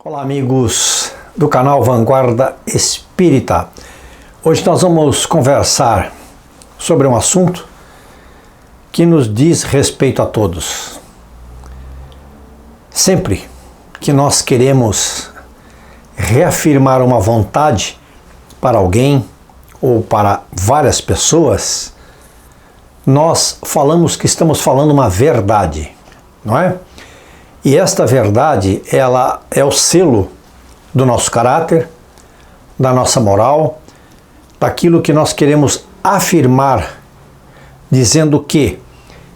Olá, amigos do canal Vanguarda Espírita. Hoje nós vamos conversar sobre um assunto que nos diz respeito a todos. Sempre que nós queremos reafirmar uma vontade para alguém ou para várias pessoas, nós falamos que estamos falando uma verdade, não é? E esta verdade, ela é o selo do nosso caráter, da nossa moral, daquilo que nós queremos afirmar, dizendo que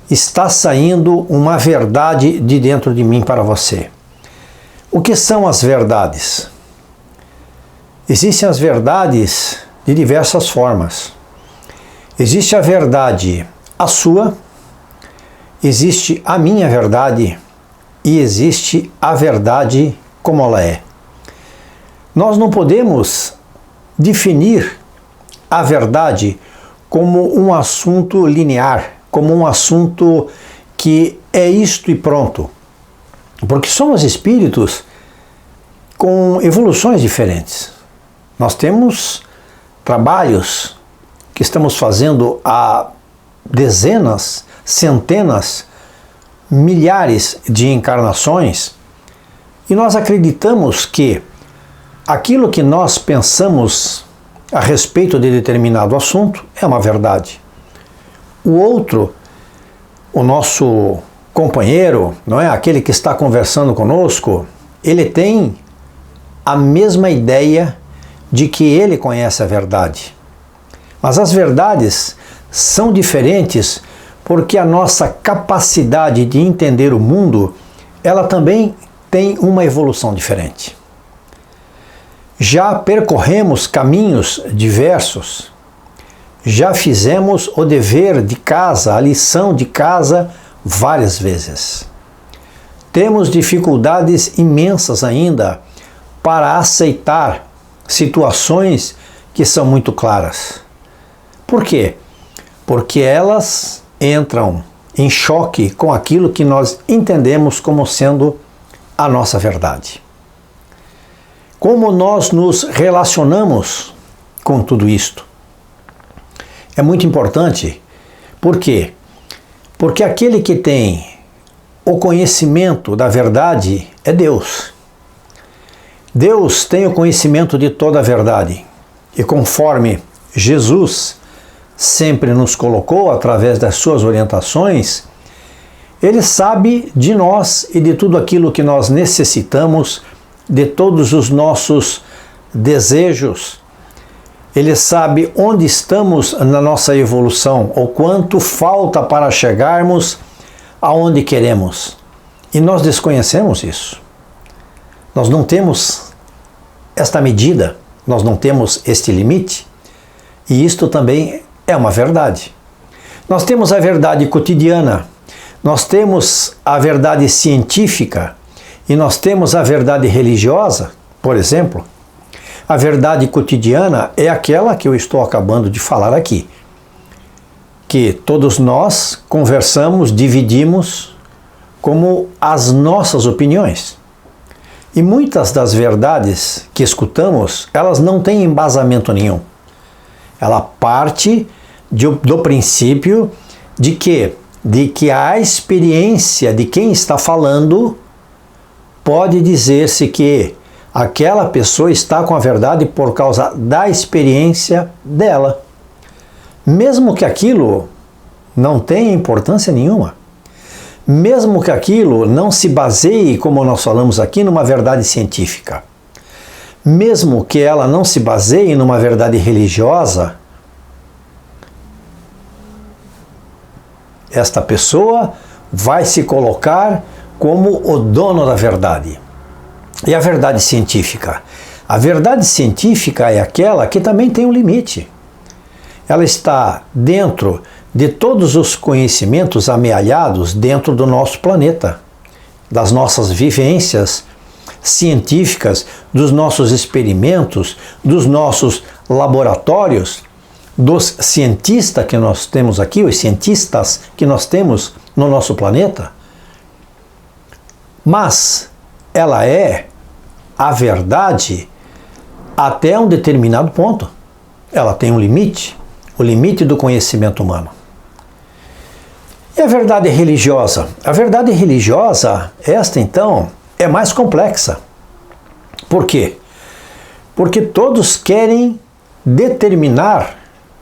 está saindo uma verdade de dentro de mim para você. O que são as verdades? Existem as verdades de diversas formas. Existe a verdade, a sua, existe a minha verdade, e existe a verdade como ela é. Nós não podemos definir a verdade como um assunto linear, como um assunto que é isto e pronto. Porque somos espíritos com evoluções diferentes. Nós temos trabalhos que estamos fazendo há dezenas, centenas, milhares de encarnações, e nós acreditamos que aquilo que nós pensamos a respeito de determinado assunto é uma verdade. O outro, o nosso companheiro, não é? Aquele que está conversando conosco, ele tem a mesma ideia de que ele conhece a verdade. Mas as verdades são diferentes porque a nossa capacidade de entender o mundo, ela também tem uma evolução diferente. Já percorremos caminhos diversos, já fizemos o dever de casa, a lição de casa várias vezes. Temos dificuldades imensas ainda para aceitar situações que são muito claras. Por quê? Porque elas entram em choque com aquilo que nós entendemos como sendo a nossa verdade. Como nós nos relacionamos com tudo isto? É muito importante. Por quê? Porque aquele que tem o conhecimento da verdade é Deus. Deus tem o conhecimento de toda a verdade. E conforme Jesus sempre nos colocou através das suas orientações, ele sabe de nós e de tudo aquilo que nós necessitamos, de todos os nossos desejos. Ele sabe onde estamos na nossa evolução, ou quanto falta para chegarmos aonde queremos. E nós desconhecemos isso. Nós não temos esta medida, nós não temos este limite, e isto também é uma verdade. Nós temos a verdade cotidiana, nós temos a verdade científica e nós temos a verdade religiosa, por exemplo. A verdade cotidiana é aquela que eu estou acabando de falar aqui, que todos nós conversamos, dividimos como as nossas opiniões. E muitas das verdades que escutamos, elas não têm embasamento nenhum. Ela parte do princípio de que a experiência de quem está falando pode dizer-se que aquela pessoa está com a verdade por causa da experiência dela, mesmo que aquilo não tenha importância nenhuma, mesmo que aquilo não se baseie, como nós falamos aqui, numa verdade científica. Mesmo que ela não se baseie numa verdade religiosa, esta pessoa vai se colocar como o dono da verdade. E a verdade científica? A verdade científica é aquela que também tem um limite. Ela está dentro de todos os conhecimentos amealhados dentro do nosso planeta, das nossas vivências científicas, dos nossos experimentos, dos nossos laboratórios, dos cientistas que nós temos aqui, os cientistas que nós temos no nosso planeta. Mas ela é a verdade até um determinado ponto. Ela tem um limite, o limite do conhecimento humano. E a verdade religiosa? A verdade religiosa, esta então, é mais complexa. Por quê? Porque todos querem determinar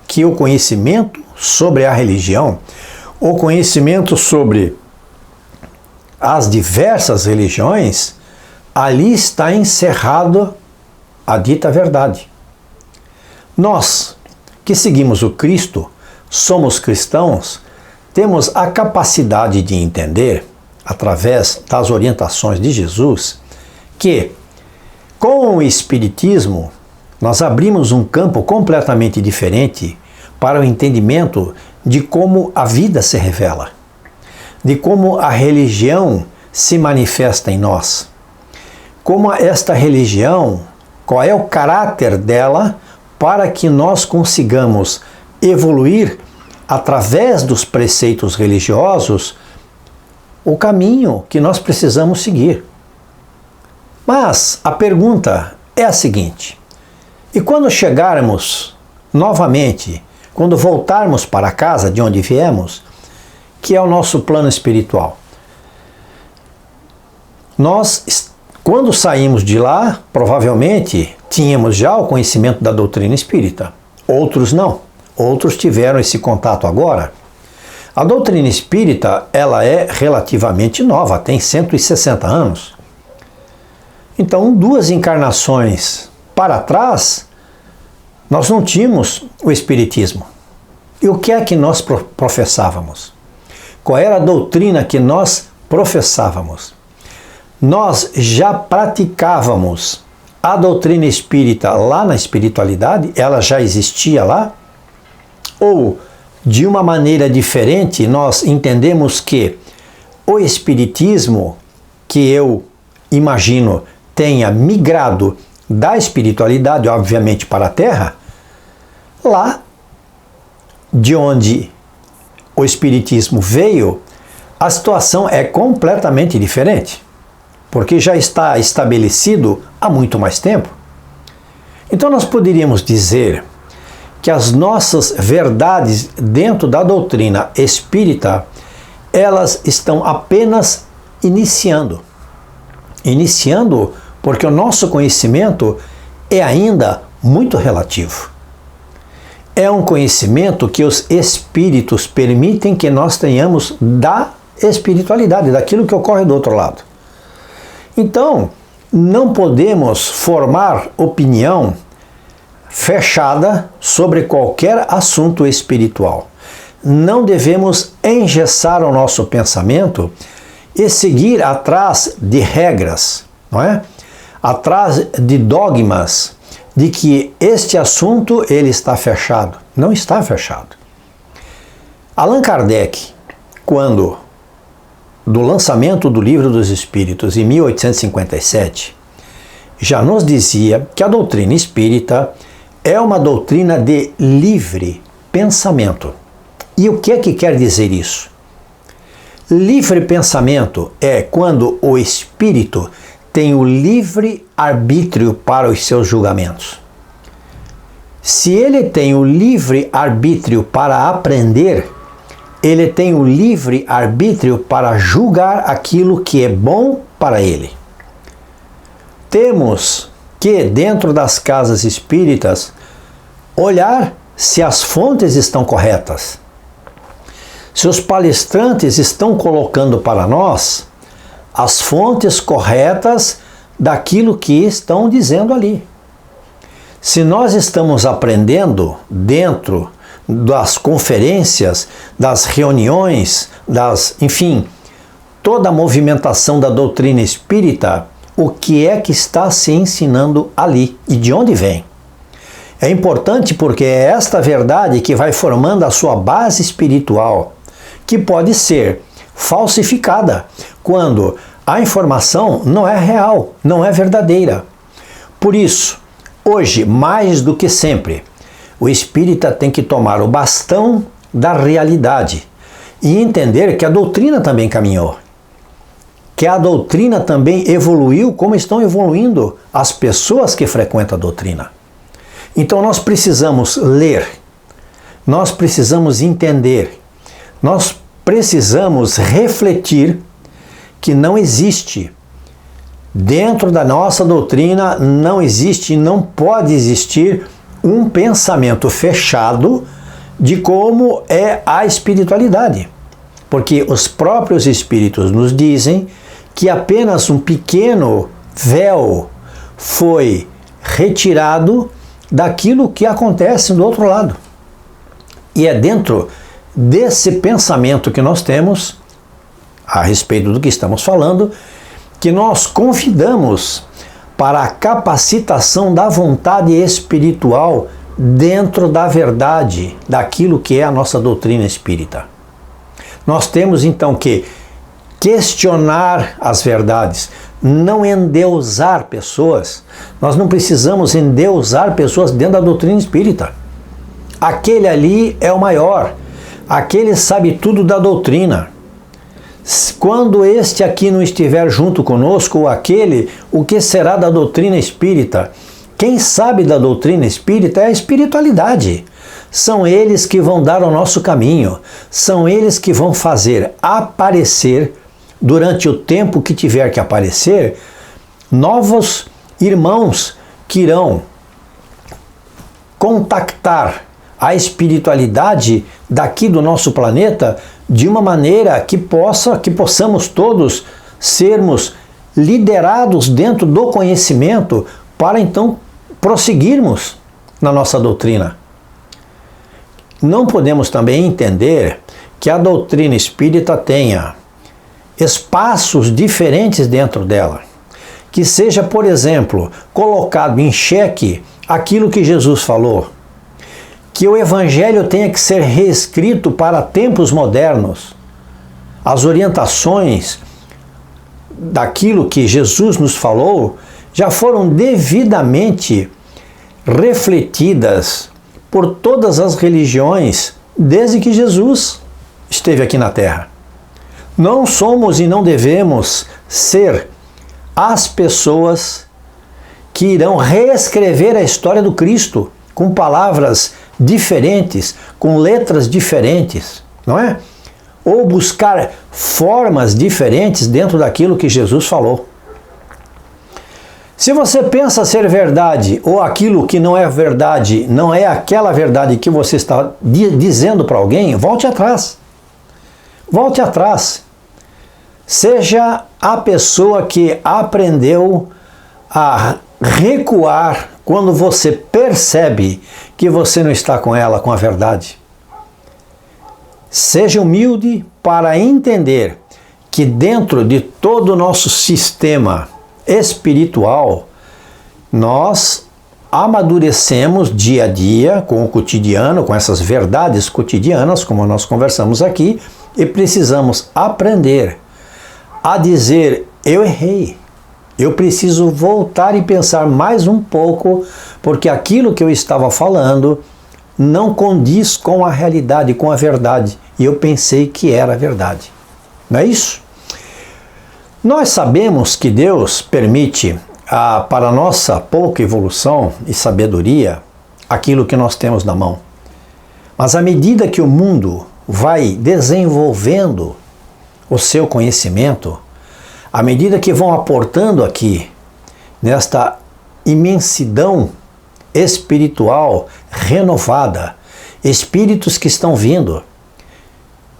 que o conhecimento sobre a religião, o conhecimento sobre as diversas religiões, ali está encerrado a dita verdade. Nós, que seguimos o Cristo, somos cristãos, temos a capacidade de entender, através das orientações de Jesus, que com o Espiritismo nós abrimos um campo completamente diferente para o entendimento de como a vida se revela, de como a religião se manifesta em nós, como esta religião, qual é o caráter dela para que nós consigamos evoluir através dos preceitos religiosos o caminho que nós precisamos seguir. Mas a pergunta é a seguinte: e quando chegarmos novamente, quando voltarmos para a casa de onde viemos, que é o nosso plano espiritual, nós, quando saímos de lá, provavelmente tínhamos já o conhecimento da doutrina espírita. Outros não. Outros tiveram esse contato agora. A doutrina espírita, ela é relativamente nova, tem 160 anos. Então, 2 encarnações para trás, nós não tínhamos o espiritismo. E o que é que nós professávamos? Qual era a doutrina que nós professávamos? Nós já praticávamos a doutrina espírita lá na espiritualidade? Ela já existia lá? Ou, de uma maneira diferente, nós entendemos que o espiritismo, que eu imagino tenha migrado da espiritualidade, obviamente, para a Terra, lá de onde o espiritismo veio, a situação é completamente diferente, porque já está estabelecido há muito mais tempo. Então nós poderíamos dizer que as nossas verdades dentro da doutrina espírita, elas estão apenas iniciando. Iniciando porque o nosso conhecimento é ainda muito relativo. É um conhecimento que os espíritos permitem que nós tenhamos da espiritualidade, daquilo que ocorre do outro lado. Então, não podemos formar opinião fechada sobre qualquer assunto espiritual. Não devemos engessar o nosso pensamento e seguir atrás de regras, não é? Atrás de dogmas, de que este assunto ele está fechado. Não está fechado. Allan Kardec, quando do lançamento do Livro dos Espíritos em 1857, já nos dizia que a doutrina espírita é uma doutrina de livre pensamento. E o que é que quer dizer isso? Livre pensamento é quando o espírito tem o livre arbítrio para os seus julgamentos. Se ele tem o livre arbítrio para aprender, ele tem o livre arbítrio para julgar aquilo que é bom para ele. Temos que, dentro das casas espíritas, olhar se as fontes estão corretas. Se os palestrantes estão colocando para nós as fontes corretas daquilo que estão dizendo ali. Se nós estamos aprendendo dentro das conferências, das reuniões, enfim, toda a movimentação da doutrina espírita, o que é que está se ensinando ali e de onde vem? É importante porque é esta verdade que vai formando a sua base espiritual, que pode ser falsificada quando a informação não é real, não é verdadeira. Por isso, hoje, mais do que sempre, o espírita tem que tomar o bastão da realidade e entender que a doutrina também caminhou. que a doutrina também evoluiu, como estão evoluindo as pessoas que frequentam a doutrina. Então nós precisamos ler, nós precisamos entender, nós precisamos refletir que não existe, dentro da nossa doutrina, não existe e não pode existir um pensamento fechado de como é a espiritualidade. Porque os próprios espíritos nos dizem que apenas um pequeno véu foi retirado daquilo que acontece do outro lado. E é dentro desse pensamento que nós temos, a respeito do que estamos falando, que nós convidamos para a capacitação da vontade espiritual dentro da verdade, daquilo que é a nossa doutrina espírita. Nós temos então que questionar as verdades, não endeusar pessoas. Nós não precisamos endeusar pessoas dentro da doutrina espírita. Aquele ali é o maior, aquele sabe tudo da doutrina. Quando este aqui não estiver junto conosco, ou aquele, o que será da doutrina espírita? Quem sabe da doutrina espírita é a espiritualidade. São eles que vão dar o nosso caminho, são eles que vão fazer aparecer, durante o tempo que tiver que aparecer, novos irmãos que irão contactar a espiritualidade daqui do nosso planeta de uma maneira que possamos todos sermos liderados dentro do conhecimento para então prosseguirmos na nossa doutrina. Não podemos também entender que a doutrina espírita tenha espaços diferentes dentro dela. Que seja, por exemplo, colocado em xeque aquilo que Jesus falou. Que o Evangelho tenha que ser reescrito para tempos modernos. As orientações daquilo que Jesus nos falou já foram devidamente refletidas por todas as religiões desde que Jesus esteve aqui na Terra. Não somos e não devemos ser as pessoas que irão reescrever a história do Cristo com palavras diferentes, com letras diferentes, não é? Ou buscar formas diferentes dentro daquilo que Jesus falou. Se você pensa ser verdade, ou aquilo que não é verdade, não é aquela verdade que você está dizendo para alguém, volte atrás. Volte atrás. Seja a pessoa que aprendeu a recuar quando você percebe que você não está com ela, com a verdade. Seja humilde para entender que dentro de todo o nosso sistema espiritual, nós amadurecemos dia a dia com o cotidiano, com essas verdades cotidianas, como nós conversamos aqui, e precisamos aprender a dizer: eu errei, eu preciso voltar e pensar mais um pouco, porque aquilo que eu estava falando não condiz com a realidade, com a verdade, e eu pensei que era verdade. Não é isso? Nós sabemos que Deus permite para a nossa pouca evolução e sabedoria aquilo que nós temos na mão. Mas à medida que o mundo vai desenvolvendo o seu conhecimento, à medida que vão aportando aqui nesta imensidão espiritual renovada, espíritos que estão vindo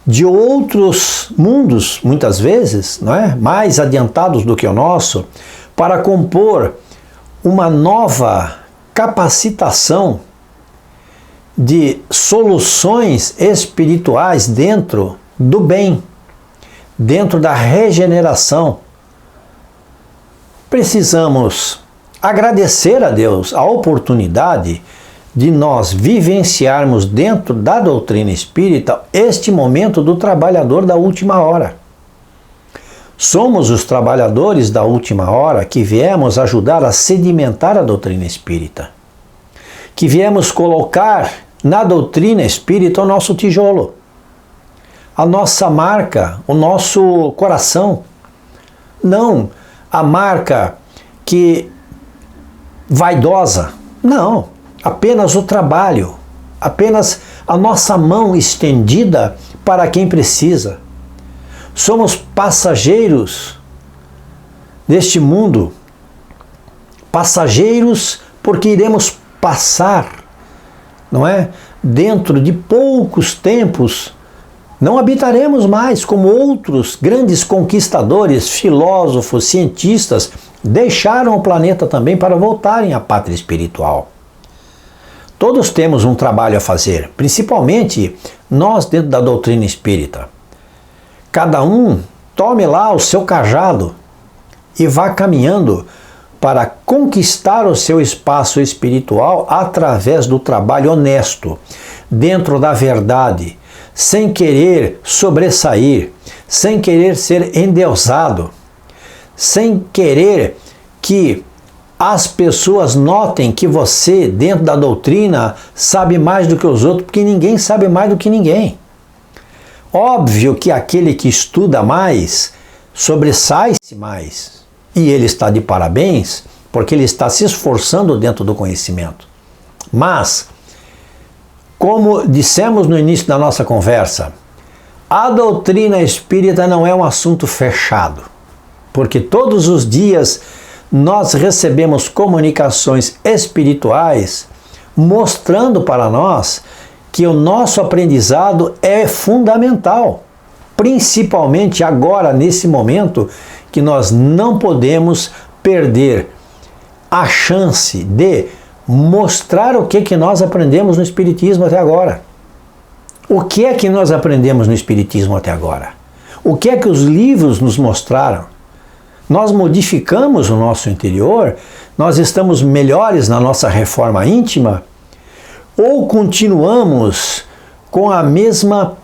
de outros mundos, muitas vezes, não é? Mais adiantados do que o nosso, para compor uma nova capacitação de soluções espirituais dentro do bem, dentro da regeneração. Precisamos agradecer a Deus a oportunidade de nós vivenciarmos dentro da doutrina espírita este momento do trabalhador da última hora. Somos os trabalhadores da última hora que viemos ajudar a sedimentar a doutrina espírita, que viemos colocar na doutrina espírita o nosso tijolo, a nossa marca, o nosso coração, não a marca que vaidosa, não, apenas o trabalho, apenas a nossa mão estendida para quem precisa. Somos passageiros deste mundo, passageiros porque iremos passar, não é? Dentro de poucos tempos, não habitaremos mais como outros grandes conquistadores, filósofos, cientistas, deixaram o planeta também para voltarem à pátria espiritual. Todos temos um trabalho a fazer, principalmente nós dentro da doutrina espírita. Cada um tome lá o seu cajado e vá caminhando para conquistar o seu espaço espiritual através do trabalho honesto, dentro da verdade, sem querer sobressair, sem querer ser endeusado, sem querer que as pessoas notem que você, dentro da doutrina, sabe mais do que os outros, porque ninguém sabe mais do que ninguém. Óbvio que aquele que estuda mais, sobressai-se mais. E ele está de parabéns, porque ele está se esforçando dentro do conhecimento. Mas, como dissemos no início da nossa conversa, a doutrina espírita não é um assunto fechado, porque todos os dias nós recebemos comunicações espirituais mostrando para nós que o nosso aprendizado é fundamental, principalmente agora, nesse momento, que nós não podemos perder a chance de mostrar o que nós aprendemos no Espiritismo até agora. O que é que nós aprendemos no Espiritismo até agora? O que é que os livros nos mostraram? Nós modificamos o nosso interior? Nós estamos melhores na nossa reforma íntima? Ou continuamos com a mesma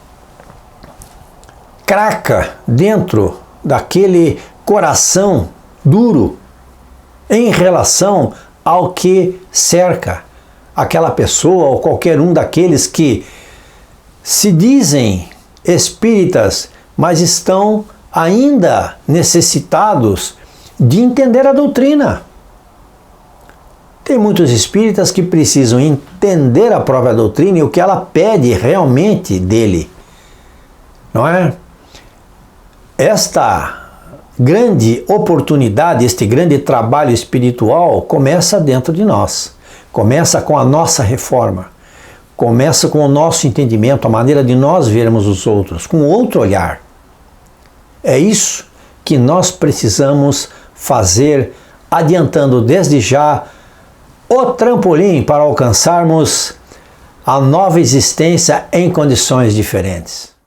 craca dentro daquele coração duro em relação ao que cerca aquela pessoa ou qualquer um daqueles que se dizem espíritas, mas estão ainda necessitados de entender a doutrina. Tem muitos espíritas que precisam entender a própria doutrina e o que ela pede realmente dele, não é? Esta grande oportunidade, este grande trabalho espiritual começa dentro de nós, começa com a nossa reforma, começa com o nosso entendimento, a maneira de nós vermos os outros, com outro olhar. É isso que nós precisamos fazer, adiantando desde já o trampolim para alcançarmos a nova existência em condições diferentes.